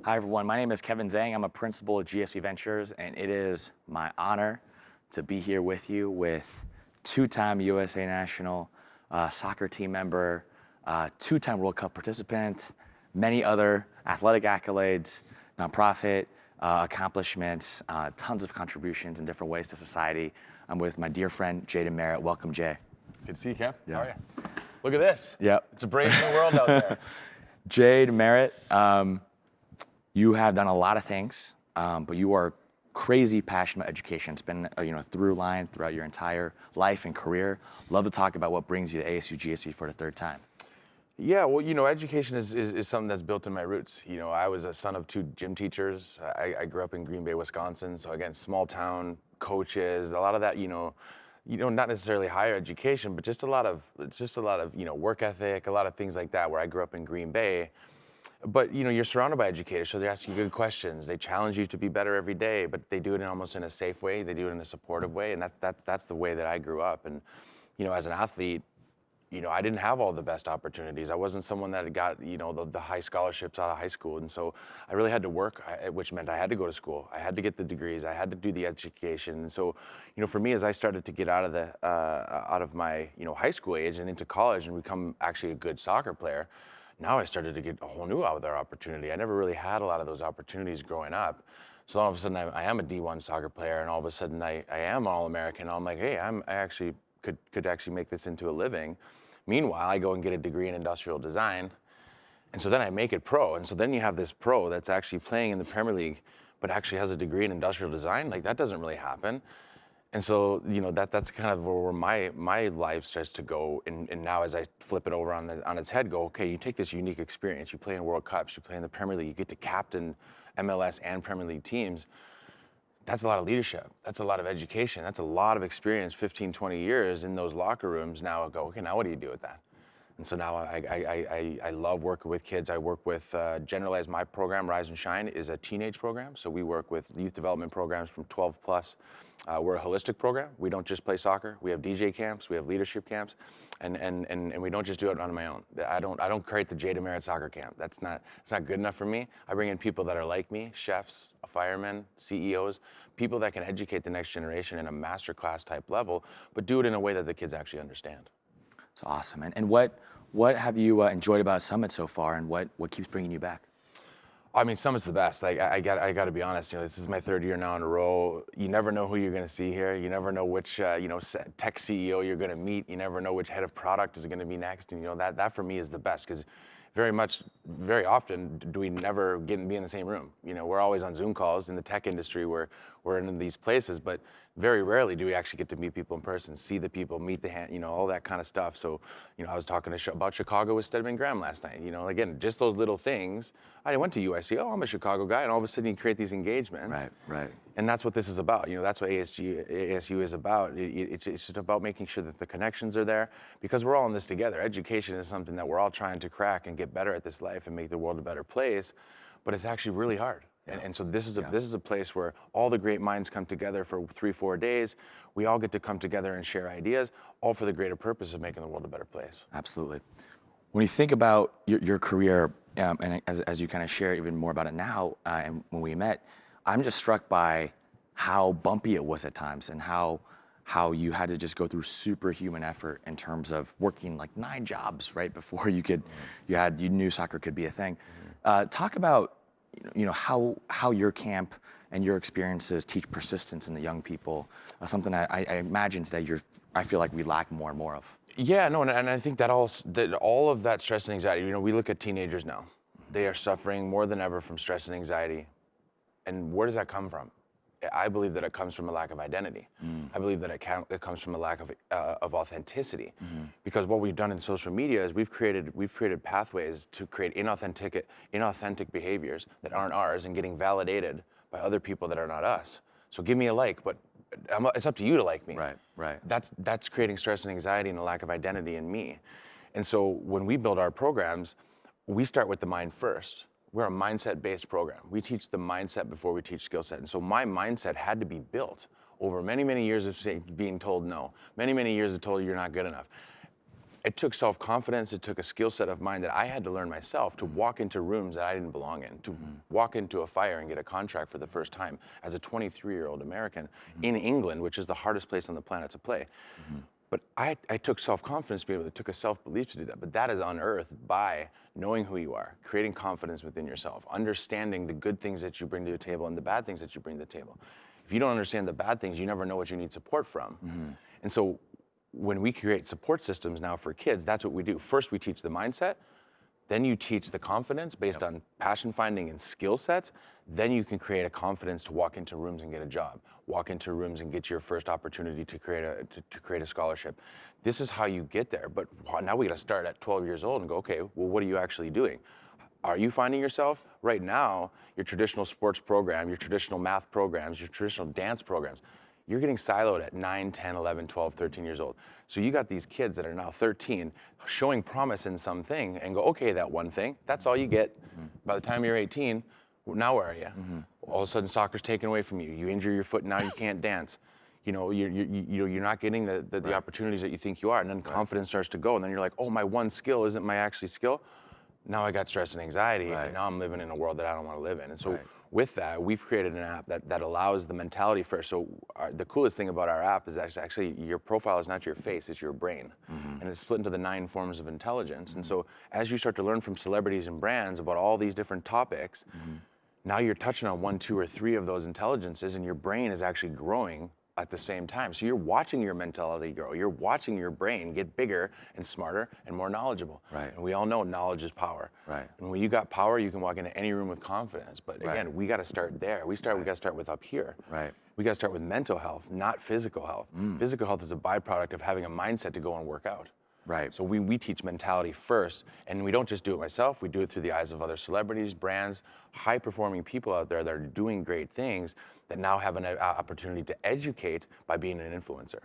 Hi everyone, my name is Kevin Zhang. I'm a principal at GSV Ventures, and it is my honor to be here with you with two-time USA national soccer team member, two-time World Cup participant, many other athletic accolades, nonprofit accomplishments, tons of contributions in different ways to society. I'm with my dear friend, Jay DeMerit. Welcome, Jay. Good to see you, Kev. Yeah. How are you? Look at this. Yep. It's a brave new world out there. Jay DeMerit, you have done a lot of things, but you are crazy passionate about education. It's been a through line throughout your entire life and career. Love to talk about what brings you to ASU+GSV for the third time. Yeah, well, education is something that's built in my roots. I was a son of two gym teachers. I grew up in Green Bay, Wisconsin. So again, small town, coaches, a lot of that, not necessarily higher education, but just a lot of work ethic, a lot of things like that where I grew up in Green Bay. But you're surrounded by educators, so they ask you good questions. They challenge you to be better every day, but they do it almost in a safe way. They do it in a supportive way, and that's the way that I grew up. And as an athlete, I didn't have all the best opportunities. I wasn't someone that got the high scholarships out of high school, and so I really had to work, which meant I had to go to school. I had to get the degrees. I had to do the education. And so for me, as I started to get out of my high school age and into college and become actually a good soccer player. Now I started to get a whole new other opportunity. I never really had a lot of those opportunities growing up. So all of a sudden I am a D1 soccer player, and all of a sudden I am All-American. I'm like, hey, I actually could actually make this into a living. Meanwhile, I go and get a degree in industrial design. And so then I make it pro. And so then you have this pro that's actually playing in the Premier League, but actually has a degree in industrial design. Like, that doesn't really happen. And so, that's kind of where my life starts to go. And now as I flip it over on its head, go, okay, you take this unique experience. You play in World Cups, you play in the Premier League, you get to captain MLS and Premier League teams. That's a lot of leadership. That's a lot of education. That's a lot of experience, 15, 20 years in those locker rooms. Now I go, okay, now what do you do with that? And so now I love working with kids. I work with, generalize my program, RISExSHINE, is a teenage program. So we work with youth development programs from 12 plus. We're a holistic program. We don't just play soccer. We have DJ camps, we have leadership camps, and we don't just do it on my own. I don't create the Jay DeMerit soccer camp. It's not good enough for me. I bring in people that are like me, chefs, firemen, CEOs, people that can educate the next generation in a masterclass type level, but do it in a way that the kids actually understand. It's awesome. And what have you enjoyed about Summit so far, and what keeps bringing you back? I mean, Summit's the best. Like, I got to be honest. This is my third year now in a row. You never know who you're going to see here. You never know which tech CEO you're going to meet. You never know which head of product is going to be next. And that for me is the best, because very often do we never get and be in the same room. We're always on Zoom calls in the tech industry where we're in these places, but very rarely do we actually get to meet people in person, see the people, meet the hand, all that kind of stuff. So, I was talking about Chicago with Stedman Graham last night. Again, just those little things. I went to USC. Oh, I'm a Chicago guy, and all of a sudden you create these engagements. Right. And that's what this is about. That's what ASU is about. It's just about making sure that the connections are there, because we're all in this together. Education is something that we're all trying to crack and get better at this life and make the world a better place, but it's actually really hard. And so this is a place where all the great minds come together for 3-4 days. We all get to come together and share ideas, all for the greater purpose of making the world a better place. Absolutely. When you think about your career, and as you kind of share even more about it now, and when we met, I'm just struck by how bumpy it was at times, and how you had to just go through superhuman effort in terms of working like 9 jobs right before you knew soccer could be a thing. Talk about how your camp and your experiences teach persistence in the young people, something I imagine today I feel like we lack more and more of. Yeah, no, and I think that all of that stress and anxiety, we look at teenagers now. They are suffering more than ever from stress and anxiety. And where does that come from? I believe that it comes from a lack of identity. I believe that it comes from a lack of authenticity. Because what we've done in social media is we've created pathways to create inauthentic behaviors that aren't ours, and getting validated by other people that are not us. So give me a like, but it's up to you to like me. Right. That's creating stress and anxiety and a lack of identity in me. And so when we build our programs, we start with the mind first. We're a mindset-based program. We teach the mindset before we teach skill set. And so my mindset had to be built over many, many years of being told no, many, many years of told you're not good enough. it took self-confidence, it took a skill set of mine that I had to learn myself to walk into rooms that I didn't belong in, to walk into a fire and get a contract for the first time as a 23-year-old American in England, which is the hardest place on the planet to play. But I took self-confidence to be able to, it took a self-belief to do that. But that is unearthed by knowing who you are, creating confidence within yourself, understanding the good things that you bring to the table and the bad things that you bring to the table. If you don't understand the bad things, you never know what you need support from. And so when we create support systems now for kids, that's what we do. First, we teach the mindset. Then you teach the confidence based on passion finding and skill sets. Then you can create a confidence to walk into rooms and get a job, walk into rooms and get your first opportunity to create a scholarship. This is how you get there. But now we got to start at 12 years old and go, okay, well, what are you actually doing? Are you finding yourself? Right now, your traditional sports program, your traditional math programs, your traditional dance programs, you're getting siloed at 9, 10, 11, 12, 13 years old. So you got these kids that are now 13 showing promise in something and go, okay, that one thing, that's all you get. By the time you're 18, now where are you? All of a sudden soccer's taken away from you. You injure your foot, now you can't dance. You know, you're not getting the opportunities that you think you are. And then confidence starts to go. And then you're like, oh, my one skill isn't my actually skill. Now I got stress and anxiety, and now I'm living in a world that I don't want to live in. And so with that, we've created an app that allows the mentality first. So the coolest thing about our app is actually your profile is not your face, it's your brain. And it's split into the 9 forms of intelligence. And so as you start to learn from celebrities and brands about all these different topics, now you're touching on 1, 2, or 3 of those intelligences, and your brain is actually growing at the same time. So you're watching your mentality grow. You're watching your brain get bigger and smarter and more knowledgeable. And we all know knowledge is power. And when you got power, you can walk into any room with confidence. But again, we got to start there. We got to start with up here. We got to start with mental health, not physical health. Physical health is a byproduct of having a mindset to go and work out. So we teach mentality first, and we don't just do it myself, we do it through the eyes of other celebrities, brands, high-performing people out there that are doing great things that now have an opportunity to educate by being an influencer.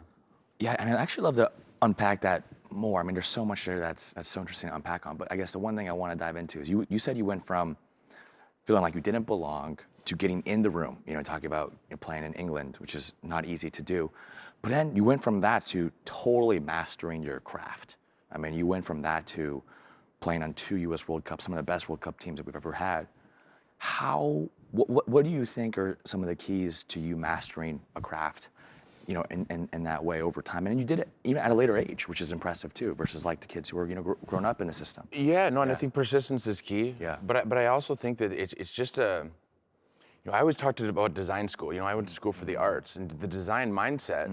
Yeah, and I'd actually love to unpack that more. I mean, there's so much there that's so interesting to unpack on, but I guess the one thing I want to dive into is you said you went from feeling like you didn't belong to getting in the room, talking about playing in England, which is not easy to do. But then you went from that to totally mastering your craft. I mean, you went from that to playing on 2 U.S. World Cups, some of the best World Cup teams that we've ever had. What do you think are some of the keys to you mastering a craft, in that way over time? And you did it even at a later age, which is impressive too, versus like the kids who are, grown up in the system. And I think persistence is key. But I also think that it's just I always talked about design school. I went to school for the arts, and the design mindset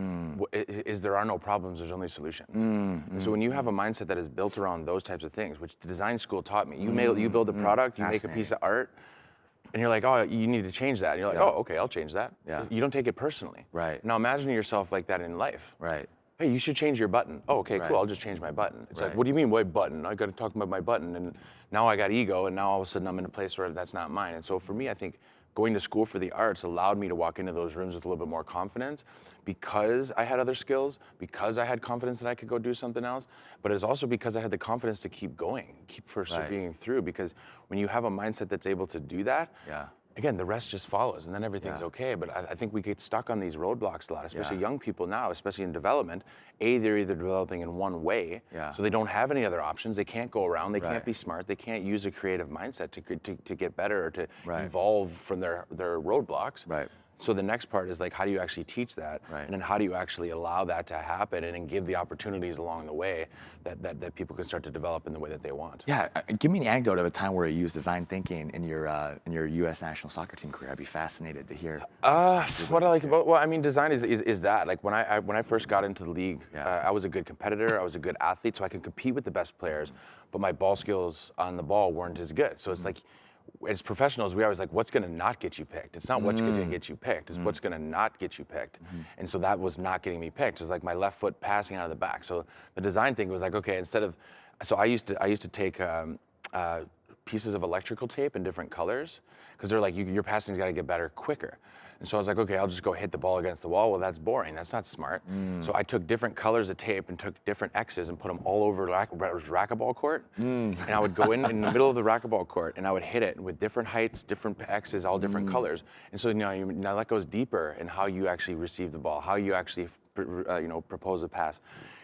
is there are no problems, there's only solutions. And so when you have a mindset that is built around those types of things, which the design school taught me, you build a product, you make a piece of art, and you're like, oh, you need to change that. And you're like, oh, okay, I'll change that. You don't take it personally. Now imagine yourself like that in life. Hey, you should change your button. Oh, okay, cool, I'll just change my button. It's like, what do you mean, what button? I got to talk about my button, and now I got ego, and now all of a sudden I'm in a place where that's not mine. And so for me, I think going to school for the arts allowed me to walk into those rooms with a little bit more confidence because I had other skills, because I had confidence that I could go do something else, but it's also because I had the confidence to keep going, keep persevering through, because when you have a mindset that's able to do that, again, the rest just follows, and then everything's okay. But I think we get stuck on these roadblocks a lot, especially young people now, especially in development. They're either developing in one way, so they don't have any other options. They can't go around. They can't be smart. They can't use a creative mindset to get better or to evolve from their roadblocks. So the next part is like, how do you actually teach that? And then how do you actually allow that to happen and then give the opportunities along the way that people can start to develop in the way that they want? Give me an anecdote of a time where you used design thinking in your U.S. national soccer team career. I'd be fascinated to hear. What I like about, design is that. Like when I first got into the league, I was a good competitor, I was a good athlete, so I could compete with the best players, but my ball skills on the ball weren't as good. So it's like, as professionals, we always like, what's going to not get you picked? It's not what's going to get you picked. It's what's going to not get you picked. And so that was not getting me picked. It's like my left foot passing out of the back. So the design thing was like, okay, so I used to take pieces of electrical tape in different colors because they're like, your passing's got to get better quicker. And so I was like, okay, I'll just go hit the ball against the wall. Well, that's boring. That's not smart. So I took different colors of tape and took different X's and put them all over racquetball court. And I would go in the middle of the racquetball court and I would hit it with different heights, different X's, all different colors. And so now that goes deeper in how you actually receive the ball, how you actually propose a pass.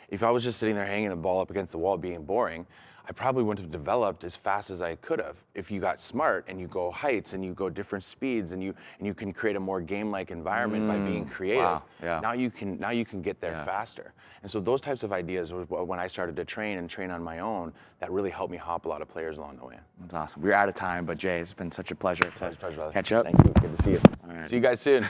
if I was just sitting there hanging the ball up against the wall being boring, I probably wouldn't have developed as fast as I could have. If you got smart and you go heights and you go different speeds and you can create a more game-like environment by being creative. Wow, yeah. Now you can get there faster. And so those types of ideas was when I started to train on my own, that really helped me hop a lot of players along the way. That's awesome. We're out of time, but Jay, it's been such a pleasure to Pleasure, brother. catch up. Thank you. Good to see you. All right. See you guys soon.